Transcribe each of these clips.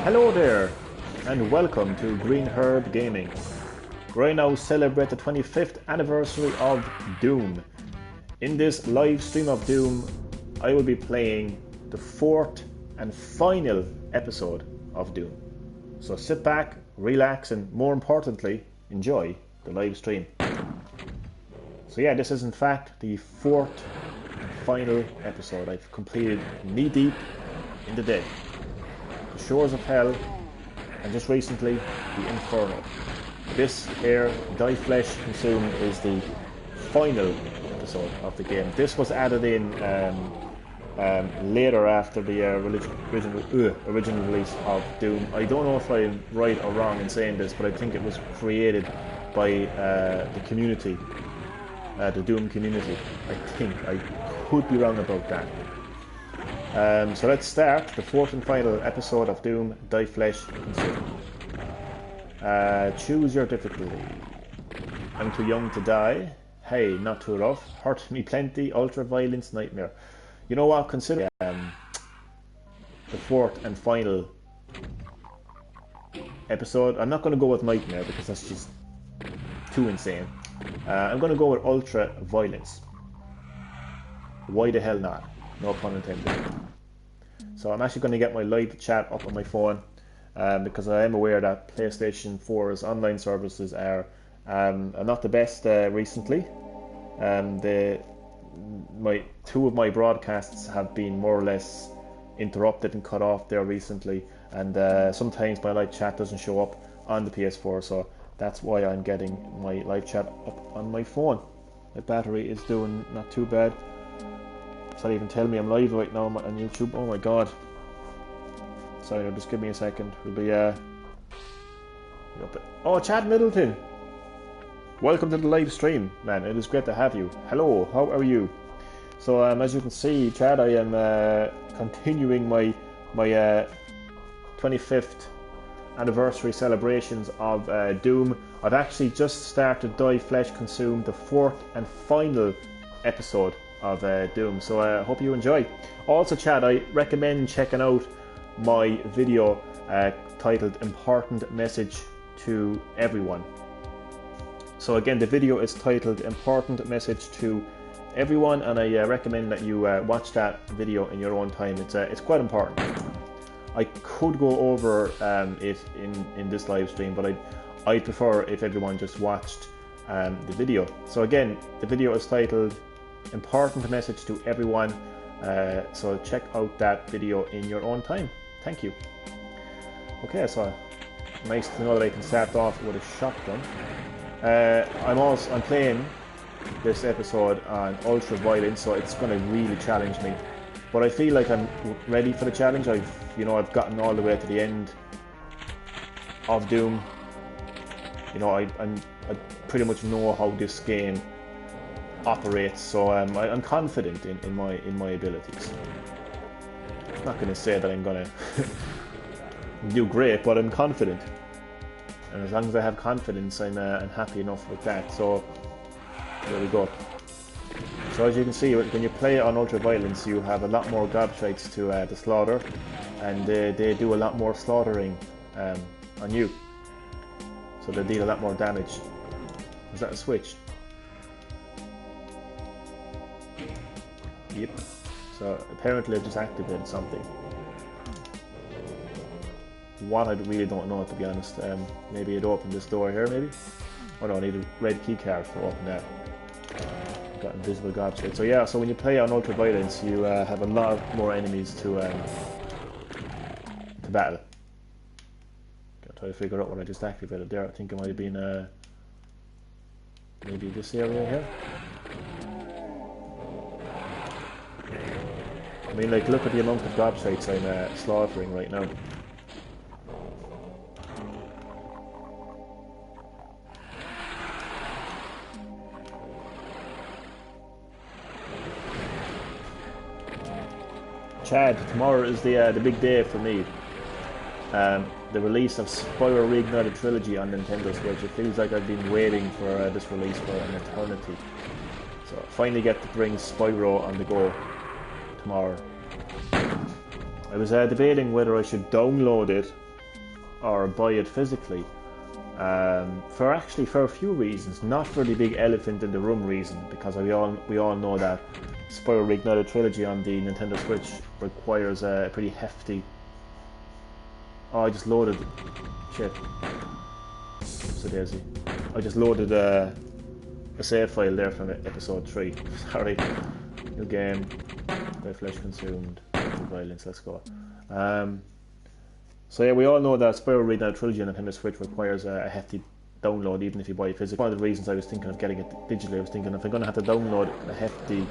Hello there, and welcome to GreenHerb-Gaming. Right now celebrate the 25th anniversary of Doom. In this live stream of Doom, I will be playing the 4th and final episode of Doom. So sit back, relax, and more importantly, enjoy the live stream. So yeah, this is in fact the 4th and final episode. I've completed knee deep in the dead. The Shores of Hell, and just recently, the Inferno. This here, Die Flesh Consume, is the final episode of the game. This was added in later after the original release of Doom. I don't know if I'm right or wrong in saying this, but I think it was created by the community, the Doom community. I think. I could be wrong about that. So let's start the 4th and final episode of Doom, Die Flesh Consume. Choose your difficulty. I'm too young to die. Hey, not too rough. Hurt me plenty. Ultra violence nightmare. You know what? Consider the 4th and final episode. I'm not going to go with nightmare because that's just too insane. I'm going to go with ultra violence. Why the hell not? No pun intended. So I'm actually going to get my live chat up on my phone because I am aware that PlayStation 4's online services are not the best recently. Two of my broadcasts have been more or less interrupted and cut off there recently, and sometimes my live chat doesn't show up on the PS4, so that's why I'm getting my live chat up on my phone. My battery is doing not too bad. It's not even telling me I'm live right now on YouTube. Oh my god. Sorry, just give me a second. We'll be Oh, Chad Middleton! Welcome to the live stream, man. It is great to have you. Hello, how are you? So as you can see, Chad, I am continuing my 25th anniversary celebrations of Doom. I've actually just started Die Flesh Consume, the 4th and final episode of Doom, so I hope you enjoy. Also, Chad, I recommend checking out my video titled Important Message to Everyone. So again, the video is titled Important Message to Everyone, and I recommend that you watch that video in your own time. It's quite important. I could go over it in this live stream, but I'd prefer if everyone just watched the video. So again, the video is titled Important Message to Everyone, so check out that video in your own time. Thank you. Okay, so nice to know that I can start off with a shotgun. I'm playing this episode on ultra violence, so it's going to really challenge me. But I feel like I'm ready for the challenge. I've gotten all the way to the end of Doom. I pretty much know how this game operates, so I'm confident in my abilities. I'm not going to say that I'm going to do great, but I'm confident, and as long as I have confidence, I'm happy enough with that. So there we go. So as you can see, when you play on ultra violence, you have a lot more gobshites to slaughter, and they do a lot more slaughtering on you, so they deal a lot more damage. Is that a switch? Yep. So apparently I've just activated something. What, I really don't know, to be honest. Maybe it opened this door here, maybe? Oh no, I need a red key card to open that. Got invisible gobshite. So yeah, so when you play on ultra violence, you have a lot more enemies to battle. Gotta try to figure out what I just activated there. I think it might have been maybe this area here. I mean, like, look at the amount of gobshites I'm slaughtering right now. Chad, tomorrow is the big day for me. The release of Spyro Reignited Trilogy on Nintendo Switch. It feels like I've been waiting for this release for an eternity. So I finally get to bring Spyro on the go tomorrow. I was debating whether I should download it or buy it physically. For a few reasons, not for the big elephant in the room reason, because we all know that Spyro Reignited Trilogy on the Nintendo Switch requires a pretty hefty. Oh, I just loaded. Shit. So daisy. I just loaded a save file there from episode 3. Sorry. New game. By flesh consumed. Violence. Let's go. So yeah, we all know that Spyro Reignited Trilogy on Nintendo Switch requires a hefty download, even if you buy it physically. One of the reasons I was thinking of getting it digitally, I was thinking if I'm going to have to download a hefty,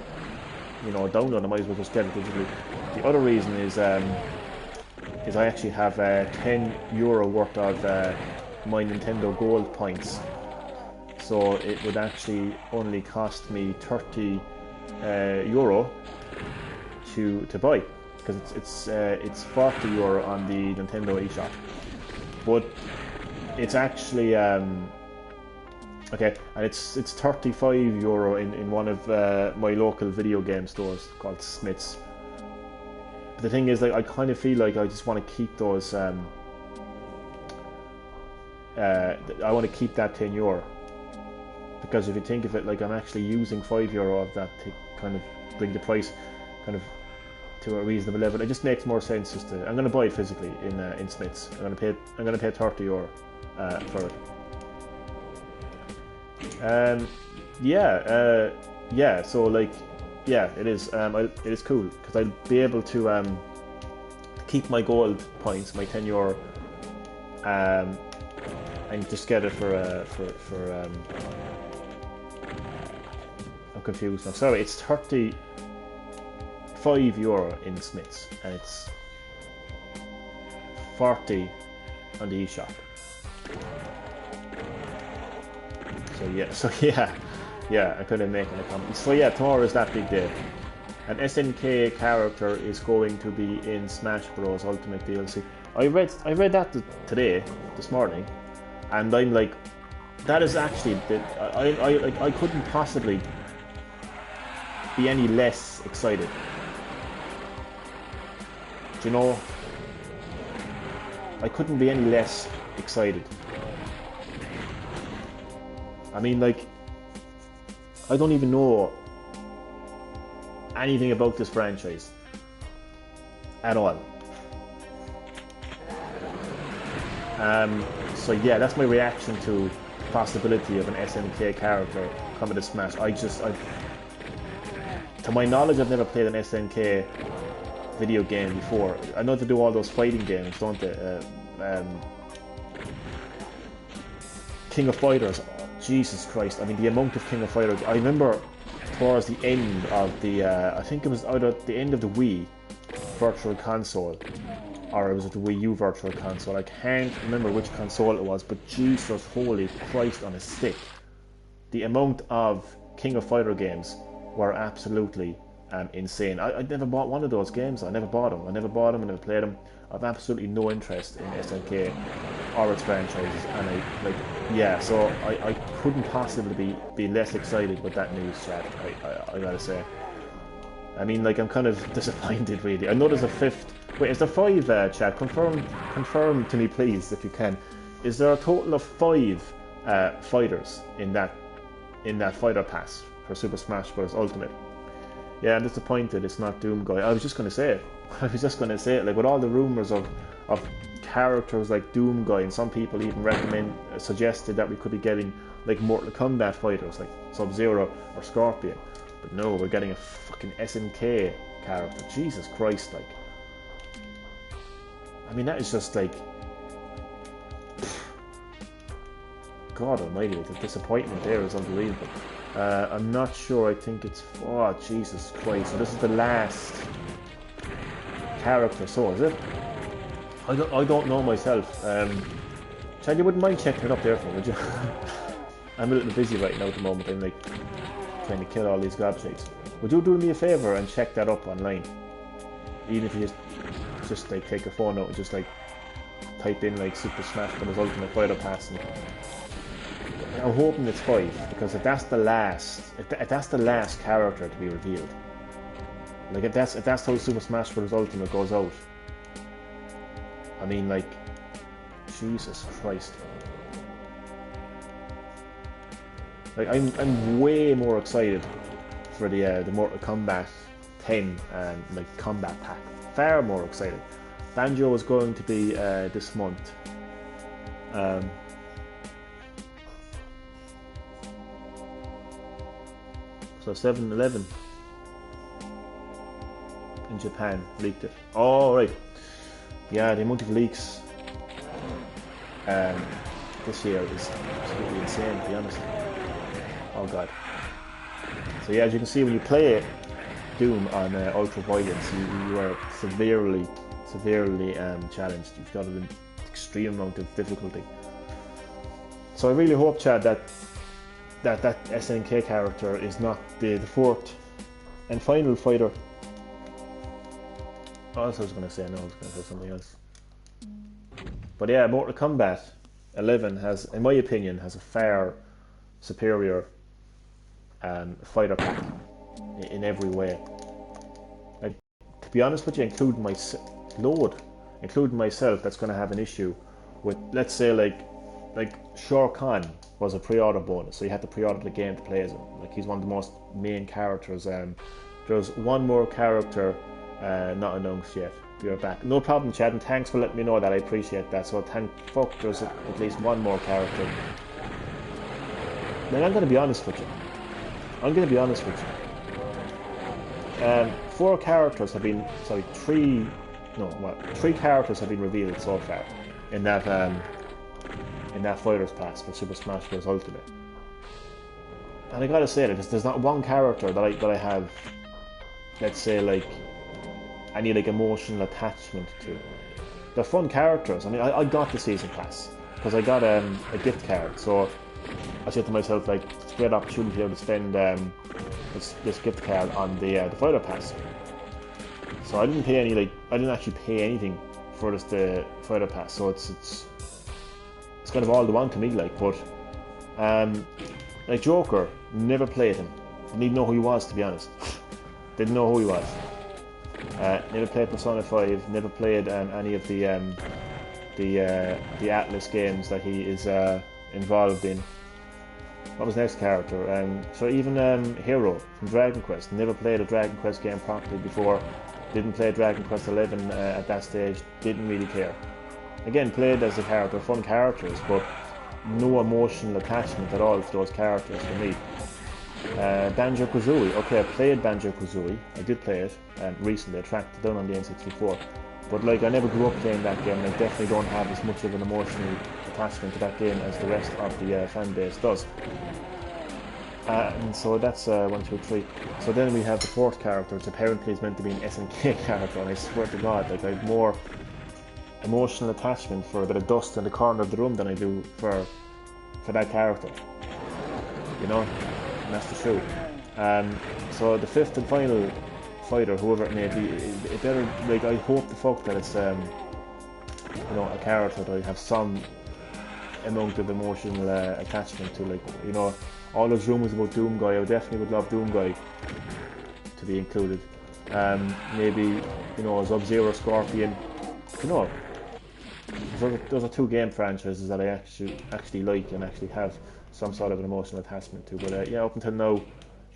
download, I might as well just get it digitally. The other reason is I actually have €10 worth of my Nintendo Gold points, so it would actually only cost me €30 to buy, because it's €40 on the Nintendo eShop, but it's actually okay, and it's €35 in one of my local video game stores called Smith's. But the thing is, like, I kind of feel like I just want to keep those. I want to keep that €10, because if you think of it, like, I'm actually using €5 of that to kind of bring the price kind of to a reasonable level. It just makes more sense just to. I'm going to buy it physically in Smith's. I'm going to pay €30 for it. So like, yeah, it is. It is cool because I'll be able to keep my gold points, my €10, and just get it for. I'm confused now. Sorry, it's €35 in Smith's, and it's 40 on the eShop. So yeah, I couldn't make an comment. So yeah, tomorrow is that big day. An SNK character is going to be in Smash Bros. Ultimate DLC. I read that this morning, and I'm like, that is actually I couldn't possibly be any less excited. Do you know? I couldn't be any less excited. I mean, like, I don't even know anything about this franchise at all. So yeah, that's my reaction to the possibility of an SNK character coming to Smash. To my knowledge, I've never played an SNK video game before. I know they do all those fighting games, don't they? King of Fighters. Jesus Christ! I mean, the amount of King of Fighters. I remember towards the end of the, I think it was either the end of the Wii Virtual Console, or it was the Wii U Virtual Console. I can't remember which console it was, but Jesus, holy Christ on a stick! The amount of King of Fighter games were absolutely insane. I never bought one of those games. I never bought them. I never played them. I've absolutely no interest in SNK or its franchises, and so I couldn't possibly be less excited with that news, chat. I gotta say. I mean, like, I'm kind of disappointed, really. I know there's a fifth. Wait, is there 5, chat? Confirm to me, please, if you can. Is there a total of 5 fighters in that fighter pass for Super Smash Bros. Ultimate? Yeah, I'm disappointed it's not Doom Guy. I was just going to say it. Like, with all the rumours of characters like Doom Guy, and some people even suggested that we could be getting, like, Mortal Kombat fighters, like Sub-Zero or Scorpion. But no, we're getting a fucking SNK character. Jesus Christ, like. I mean, that is just, like... God almighty, the disappointment there is unbelievable. I'm not sure. I think it's... Oh, Jesus Christ. So this is the last character. So, is it? I don't know myself. Chad, you wouldn't mind checking it up there for me, would you? I'm a little busy right now at the moment. I'm, like, trying to kill all these gobshites. Would you do me a favour and check that up online? Even if you just like, take your phone out and just, like, type in, like, Super Smash Bros. Ultimate Fighter Pass, and I'm hoping it's 5, because if that's the last character to be revealed, like, if that's how Super Smash Bros. Ultimate goes out, I mean, like, Jesus Christ. Like, I'm way more excited for the Mortal Kombat 10 like combat pack. Far more excited. Banjo is going to be this month. So 7-Eleven in Japan leaked it. Oh right, yeah, the amount of leaks this year is absolutely insane, to be honest. Oh god. So yeah, as you can see, when you play Doom on Ultra Violence, you are severely challenged. You've got an extreme amount of difficulty. So I really hope, Chad, that SNK character is not the fourth and final fighter. Oh, that's what I was going to say. No, I was going to say something else. But yeah, Mortal Kombat 11 has, in my opinion, has a far superior fighter pack in every way. Like, to be honest with you, including myself, that's going to have an issue with, let's say, like Shao Kahn was a pre-order bonus, so you had to pre-order the game to play as him. Like, he's one of the most main characters. There's one more character not announced yet. Be right back. No problem, Chad, and thanks for letting me know that. I appreciate that. So there's at least one more character. Now I'm going to be honest with you. Three characters have been revealed so far in that Fighters Pass for Super Smash Bros. Ultimate. And I gotta say that there's not one character that I have, let's say, like, any like emotional attachment to. They're fun characters. I mean, I got the season pass because I got a gift card, so I said to myself, like, it's a great opportunity to spend this gift card on the Fighter Pass. So I didn't actually pay anything for the Fighter Pass. So it's kind of all the one to me, like. But like Joker, never played him. Didn't even know who he was, to be honest. Didn't know who he was. Never played Persona 5. Never played any of the Atlas games that he is involved in. What was the next character? So even Hero from Dragon Quest. Never played a Dragon Quest game properly before. Didn't play Dragon Quest 11 at that stage. Didn't really care. Again, played as a character, fun characters, but no emotional attachment at all to those characters for me. Banjo-Kazooie. Okay, I played Banjo-Kazooie. I did play it recently. I tracked it down on the N64. But like, I never grew up playing that game, and I definitely don't have as much of an emotional attachment to that game as the rest of the fan base does. And so that's 1, 2, 3. So then we have the fourth character, which apparently is meant to be an SNK character, and I swear to God, like, I have more emotional attachment for a bit of dust in the corner of the room than I do for that character. You know? And that's the truth. So the fifth and final fighter, whoever it may be, it better, like, I hope the fuck that it's a character that I have some amount of emotional attachment to. Like, you know, all those rumours about Doom Guy, I definitely would love Doom Guy to be included. Maybe, you know, Sub-Zero, Scorpion. You know, those are two game franchises that I actually like and actually have some sort of an emotional attachment to. But yeah, up until now,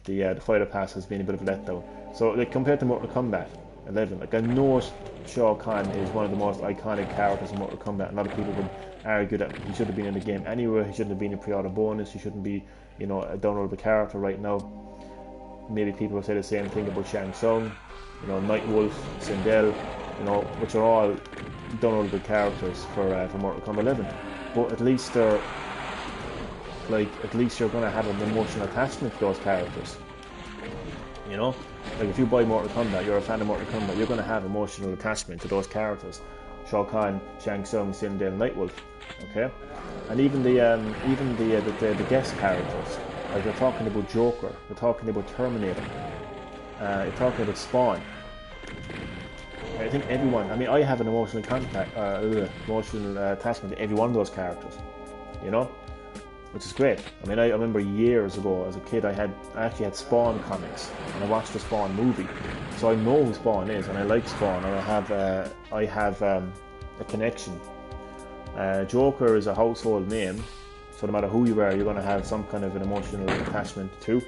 the Fighter Pass has been a bit of a letdown. So, like, compared to Mortal Kombat 11, like, I know Shao Kahn is one of the most iconic characters in Mortal Kombat. A lot of people would argue that he should have been in the game anyway. He shouldn't have been a pre-order bonus. He shouldn't be, you know, a downloadable character right now. Maybe people will say the same thing about Shang Tsung, you know, Nightwolf, Sindel, you know, which are all downloadable characters for Mortal Kombat 11. But at least they're, like, at least you're going to have an emotional attachment to those characters. You know, like, if you buy Mortal Kombat, you're a fan of Mortal Kombat, you're going to have emotional attachment to those characters. Shao Kahn, Shang Tsung, Sindel, Nightwolf. Okay, and even the guest characters. Like, you're talking about Joker, you're talking about Terminator, you're talking about Spawn. I think everyone. I mean, I have an emotional attachment to every one of those characters. You know, which is great. I mean, I remember years ago as a kid, I actually had Spawn comics, and I watched the Spawn movie, so I know who Spawn is, and I like Spawn, and I have a connection Joker is a household name, so no matter who you are, you're going to have some kind of an emotional attachment to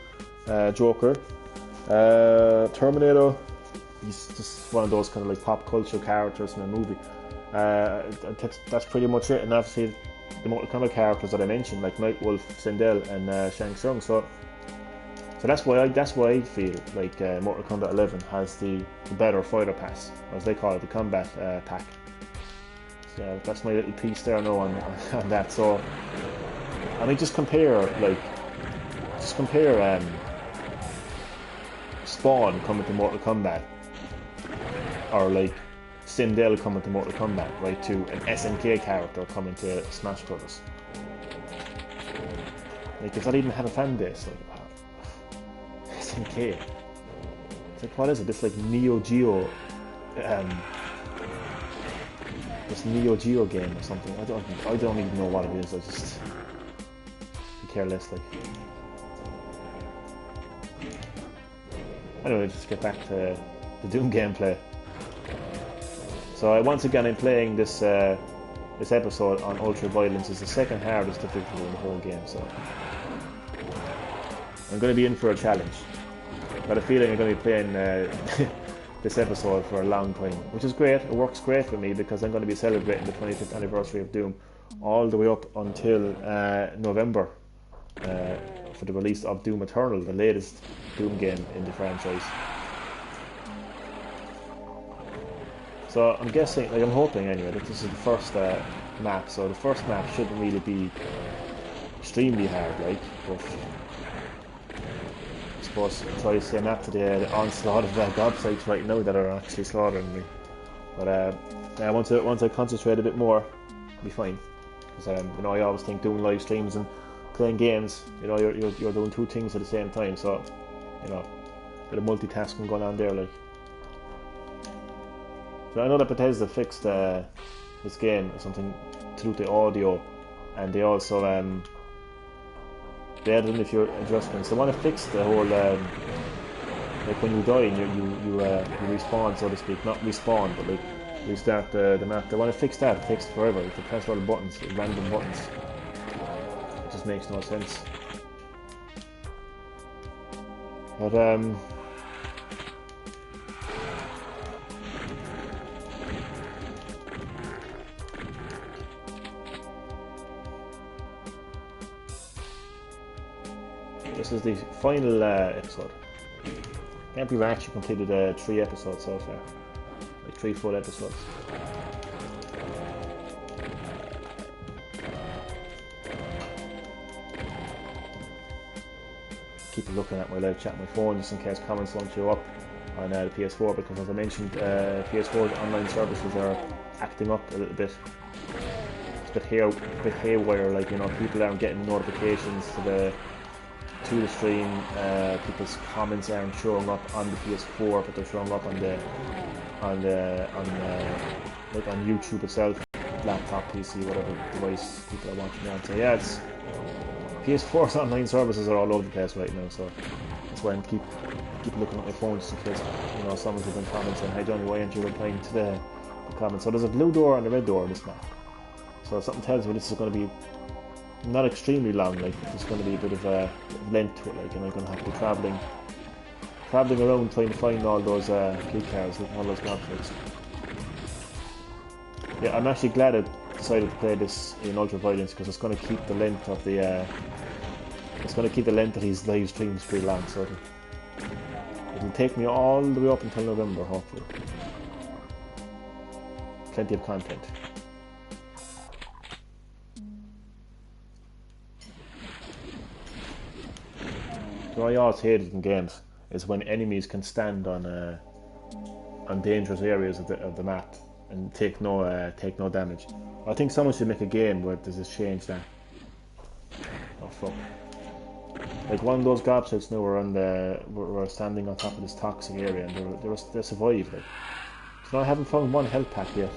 Joker. Terminator, he's just one of those kind of like pop culture characters in a movie. That's pretty much it. And obviously the Mortal Kombat characters that I mentioned, like Nightwolf, Sindel, and Shang Tsung. So that's why I feel like Mortal Kombat 11 has the better fighter pass, as they call it, the combat pack. So that's my little piece there now on that. So I mean, just compare Spawn coming to Mortal Kombat, or like Sindel coming to Mortal Kombat, right, to an SNK character coming to Smash Brothers. Like, does that even have a fan base? Like, SNK. It's like, what is it? This like Neo Geo, this Neo Geo game or something. I don't even know what it is. I just care less. Like, anyway, just get back to the Doom gameplay. So once again, I'm playing this episode on Ultra Violence. It's the second hardest difficulty in the whole game. So I'm going to be in for a challenge. I've got a feeling I'm going to be playing this episode for a long time, which is great. It works great for me because I'm going to be celebrating the 25th anniversary of Doom all the way up until November for the release of Doom Eternal, the latest Doom game in the franchise. So I'm guessing, like I'm hoping anyway, that this is the first map. So the first map shouldn't really be extremely hard, like, but I suppose I'll try to say map to the onslaught of gobsites right now that are actually slaughtering me. But once I concentrate a bit more, I'll be fine. Because you know, I always think doing live streams and playing games, you know, you're doing two things at the same time. So, you know, a bit of multitasking going on there, like. So I know that Bethesda fixed this game or something to do with the audio, and they also they added in a few adjustments. They want to fix the whole like when you die and you respawn, so to speak, not respawn, but like restart the map. They want to fix that. It takes forever. You have to press all the buttons, random buttons. It just makes no sense. But this is the final episode. Can't believe I actually completed 3 episodes so far. Like 3 full episodes. Keep looking at my live chat on my phone just in case comments won't show up on the PS4, because as I mentioned, PS4's online services are acting up a little bit. It's a bit haywire, like, you know, people aren't getting notifications to the stream, people's comments aren't showing up on the PS4, but they're showing up like on YouTube itself, laptop, PC, whatever device people are watching on. So yeah, it's PS4's online services are all over the place right now. So that's why I keep looking at my phone just in case, you know, someone's been commenting, "Hey Johnny, why aren't you replying to the comments?" So there's a blue door and a red door in this map. So something tells me this is going to be not extremely long, like there's going to be a bit of a length to it, like, and I'm going to have to be travelling around trying to find all those key cards with all those gobships. Yeah, I'm actually glad I decided to play this in Ultra Violence, because it's going to keep the length of the these live streams pretty long, so it'll take me all the way up until November, hopefully. Plenty of content. What I always hated in games is when enemies can stand on dangerous areas of the map and take no damage. I think someone should make a game where does this change that. Oh fuck! Like one of those gobships now were standing on top of this toxic area, and they survived. Like, so I haven't found one health pack yet.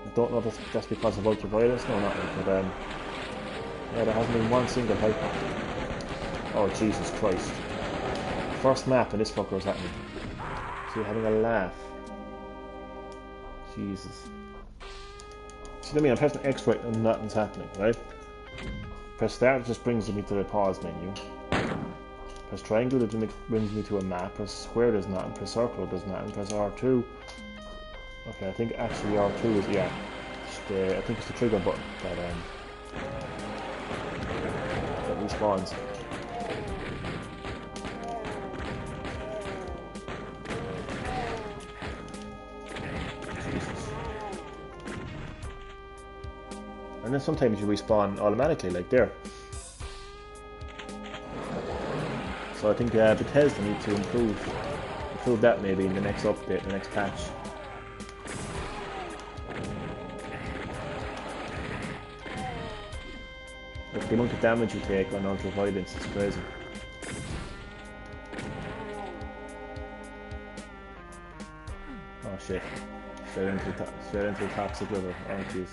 I don't know if that's because of Ultra Violence. No, not really, but yeah, there hasn't been one single health pack. Oh Jesus Christ. First map and this fucker's at me. So you're having a laugh. Jesus. what I mean? I'm pressing X right and nothing's happening, right? Press start, it just brings me to the pause menu. Press triangle, it brings me to a map. Press square, does nothing. Press circle, does nothing. Press R2. Okay, I think actually R2 is, yeah. I think it's the trigger button that respawns. And then sometimes you respawn automatically, like there. So I think Bethesda need to improve that maybe in the next update, the next patch. Like the amount of damage you take on ultra violence is crazy. Oh shit! Straight into the toxic river. Oh jeez.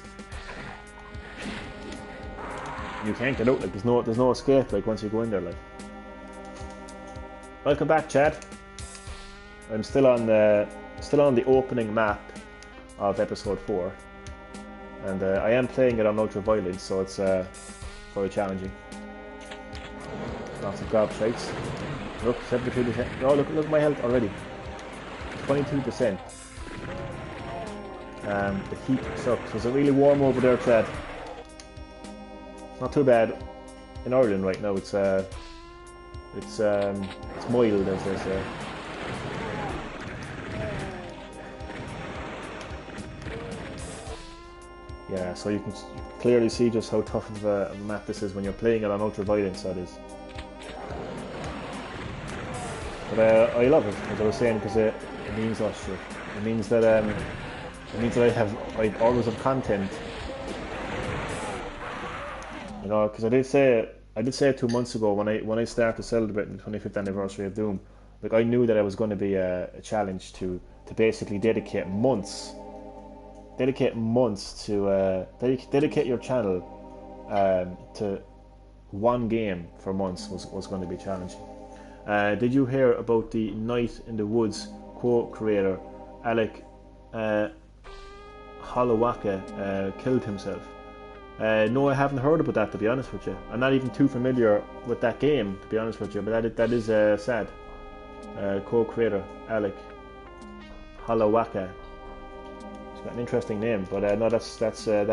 You can't get out. Like there's no escape. Like once you go in there, like. Welcome back, Chad. I'm still on the opening map of episode 4, and I am playing it on ultra violence, so it's very challenging. Lots of gobshites. Look, 73%. Oh, look at my health already. 22%. The heat sucks. Was it really warm over there, Chad? Not too bad. In Ireland right now, it's mild, as they say. Yeah, so you can clearly see just how tough of a map this is when you're playing it on ultra violence. That is. But I love it, as I was saying, because it means lots of shit. It means that I always have content. You know, because I did say 2 months ago when I started celebrating the 25th anniversary of Doom, like I knew that it was going to be a challenge to basically dedicate months to dedicate your channel to one game for months was going to be challenging. Did you hear about the Night in the Woods co-creator Alec Holowaka killed himself? No, I haven't heard about that, to be honest with you. I'm not even too familiar with that game, to be honest with you, but that is sad. Co-creator Alec Holowaka. It's got an interesting name, but no, that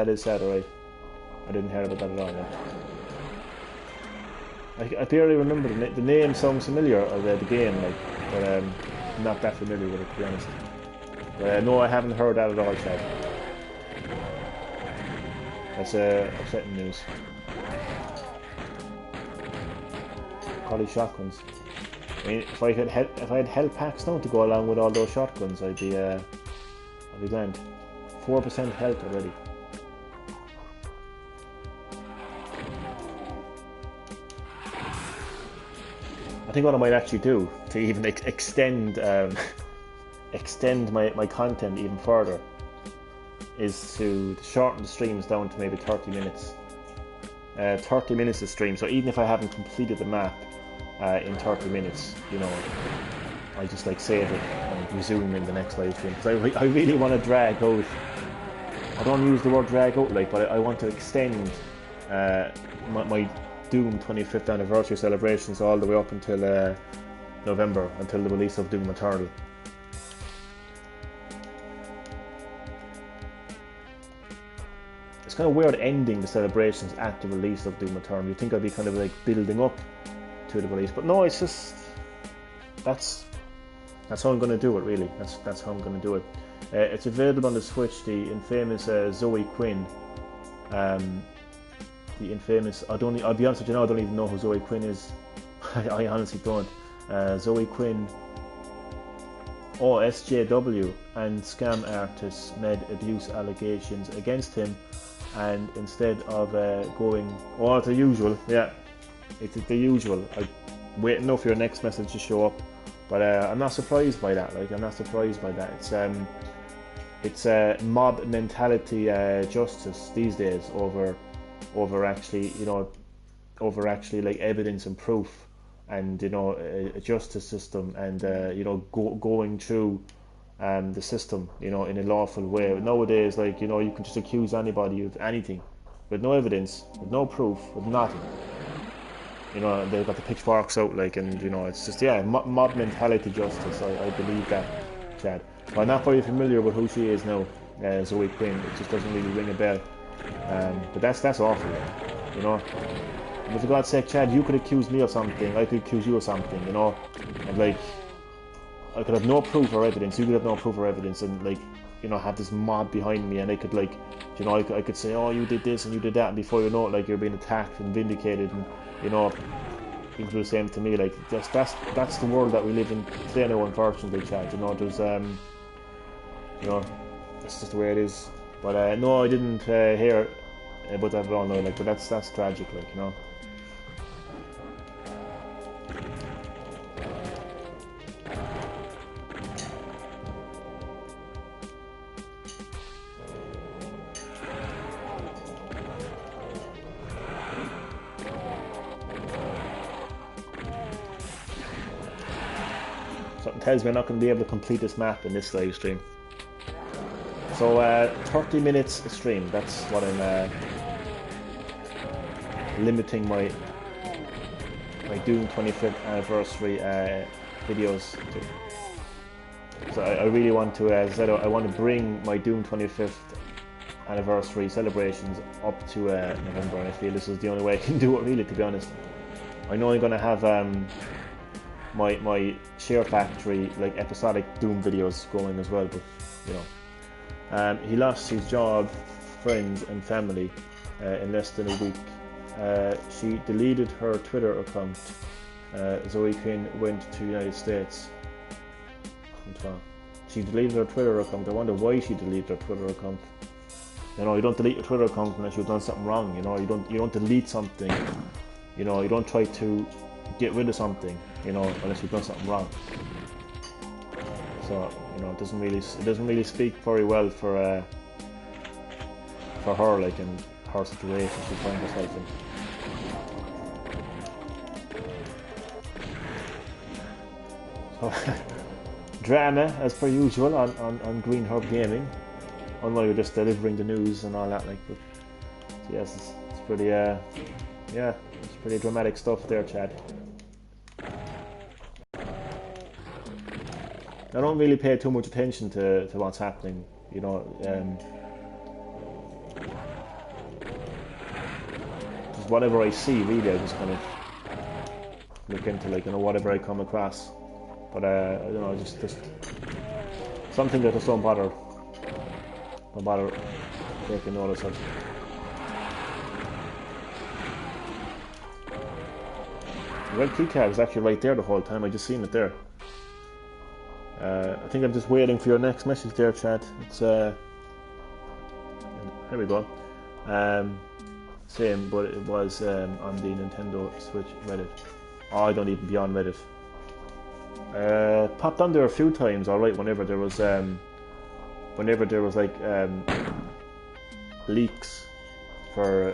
is sad, alright. I didn't hear about that at all. Yeah. I barely remember the name. Sounds familiar of the game, like, but I'm not that familiar with it, to be honest. But no, I haven't heard that at all, Chad. That's upsetting news. Probably shotguns. I mean, if I had health packs now to go along with all those shotguns, I'd be grand. 4% health already. I think what I might actually do to even extend my content even further is to shorten the streams down to maybe 30 minutes. 30 minutes of stream, so even if I haven't completed the map in 30 minutes, you know, I just like save it and resume in the next live stream. Because I really want to drag out, I don't use the word drag out, like, but I want to extend my Doom 25th anniversary celebrations all the way up until November, until the release of Doom Eternal. It's kind of weird ending the celebrations at the release of Doom Eternal. You'd think I'd be kind of like building up to the release, but no, it's just that's how I'm going to do it. Really, that's how I'm going to do it. It's available on the Switch. The infamous Zoe Quinn. The infamous. I'll be honest with you now. I don't even know who Zoe Quinn is. I honestly don't. Zoe Quinn. Oh, SJW and scam artists made abuse allegations against him, and instead of going, oh, the usual, yeah, it's the usual. I'm waiting now for your next message to show up, but I'm not surprised by that. Like, I'm not surprised by that. It's mob mentality justice these days over actually, you know, over actually like evidence and proof, and you know, a justice system, and you know, going through the system, you know, in a lawful way. Nowadays, like, you know, you can just accuse anybody of anything with no evidence, with no proof, with nothing. You know, they've got the pitchforks out, like, and, you know, it's just, yeah, mob mentality justice. I believe that, Chad. I'm not very familiar with who she is now, Zoe Quinn. It just doesn't really ring a bell. But that's awful, you know. And for God's sake, Chad, you could accuse me of something, I could accuse you of something, you know. And, like, I could have no proof or evidence, you could have no proof or evidence, and, like, you know, have this mob behind me, and I could, like, you know, I could say, oh, you did this and you did that, and before you know it, like, you're being attacked and vindicated, and, you know, you can do the same to me. Like, that's the world that we live in today now, unfortunately, Chad. You know, there's, you know, that's just the way it is. But, no, I didn't hear about that at all, no, like, but that's tragic, like, you know. Something tells me I'm not going to be able to complete this map in this live stream. So 30 minutes a stream, that's what I'm limiting my Doom 25th anniversary videos to. So I really want to, as I said, I want to bring my Doom 25th anniversary celebrations up to November, and I feel this is the only way I can do it, really, to be honest. I know I'm going to have my Share Factory, like, episodic Doom videos going as well, but, you know. He lost his job, friends and family in less than a week. She deleted her Twitter account. Zoe Quinn went to the United States. She deleted her Twitter account. I wonder why she deleted her Twitter account. You know, you don't delete your Twitter account unless you've done something wrong. You know, you don't delete something. You know, you don't try to get rid of something, you know, unless you've done something wrong. So, you know, it doesn't really speak very well for her, like, in her situation she finds herself in. So, drama as per usual on GreenHerb-Gaming. I know you're just delivering the news and all that, like, but so yes, it's pretty yeah, it's pretty dramatic stuff there, Chad. I don't really pay too much attention to what's happening, you know. Just whatever I see, really, I just kind of look into, like, you know, whatever I come across. But you know, just something that I just don't bother taking notice of. The red keycard is actually right there the whole time. I just seen it there. I think I'm just waiting for your next message there, Chad. It's here we go. Same, but it was on the Nintendo Switch Reddit. Oh, I don't even be on Reddit. Popped on there a few times, alright, whenever there was like leaks for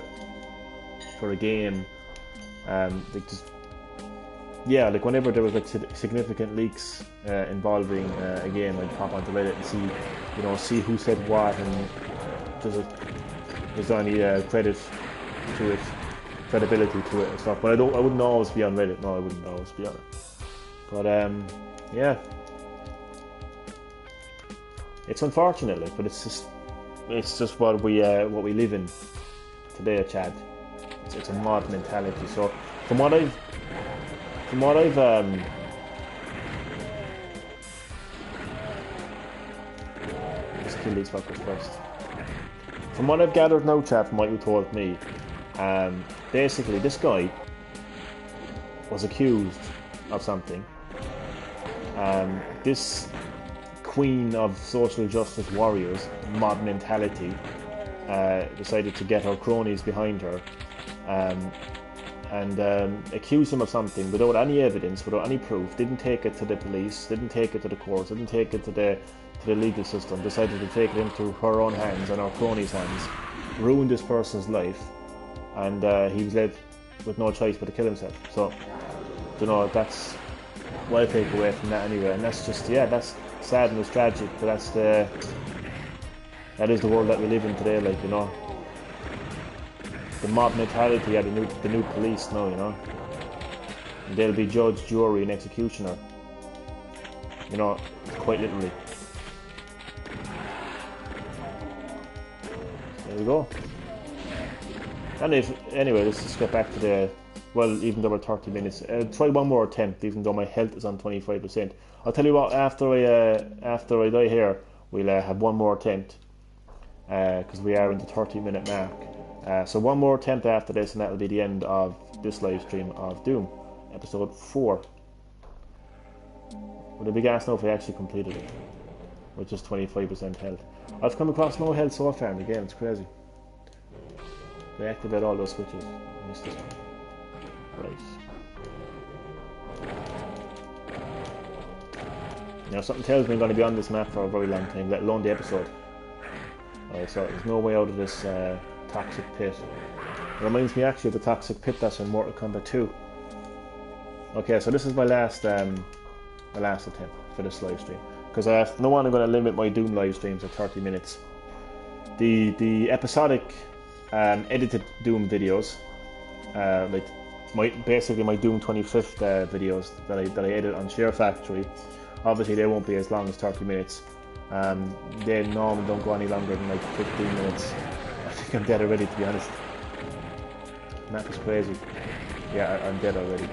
a game, like, just, yeah, like, whenever there was, like, significant leaks involving a game, I'd pop onto Reddit and see, you know, see who said what, and there's any credit to it, credibility to it and stuff. But I wouldn't always be on Reddit. No, I wouldn't always be on it. But yeah, it's unfortunate, like, but it's just what we live in today, Chad. It's a mob mentality. So from what I've let's kill these fuckers first. From what I've gathered now, Chad, from what you told me, basically this guy was accused of something. This queen of social justice warriors, mob mentality, decided to get her cronies behind her and accuse him of something without any evidence, without any proof. Didn't take it to the police, didn't take it to the courts, didn't take it to the legal system. Decided to take it into her own hands and her cronies' hands, ruined this person's life, and he was led with no choice but to kill himself. So, you know, that's what I take away from that anyway. And that's just, yeah, that's sad and it's tragic, but that is the world that we live in today. Like, you know, the mob mentality are the new police now, you know. And they'll be judge, jury, and executioner. You know, quite literally. There we go. And anyway, let's just get back to the. Well, even though we're 30 minutes, try one more attempt. Even though my health is on 25%, I'll tell you what. After I die here, we'll have one more attempt because we are in the 30-minute mark. So one more attempt after this, and that'll be the end of this live stream of Doom, episode 4. Would it be gas now if I actually completed it with just 25% health? I've come across no health so far in the game. It's crazy. They activate all those switches. I missed this one. Right. Now something tells me I'm going to be on this map for a very long time, let alone the episode. So there's no way out of this toxic pit. It reminds me actually of the toxic pit that's in Mortal Kombat 2. Okay, so this is my last attempt for this live stream, because I no one I'm going to limit my Doom live streams to 30 minutes. The episodic edited Doom videos, like basically my Doom 25th videos that I edit on Share Factory, obviously they won't be as long as 30 minutes. They normally don't go any longer than like 15 minutes. I think I'm dead already, to be honest. Map is crazy. Yeah, I'm dead already.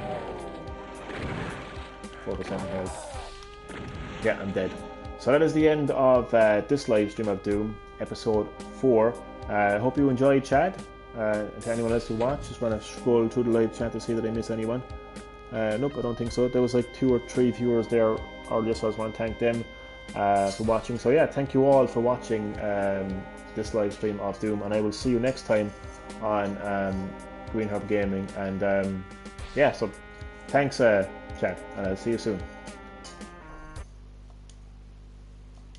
4% health. Yeah, I'm dead. So that is the end of this live stream of Doom, episode 4. I hope you enjoyed, Chad. And to anyone else who watched, just want to scroll through the live chat to see that I miss anyone. Nope, I don't think so. There was like 2 or 3 viewers there earlier, so I just want to thank them for watching. So yeah, thank you all for watching this live stream of Doom, and I will see you next time on GreenHerb-Gaming. And yeah, so thanks, Chad, and I'll see you soon.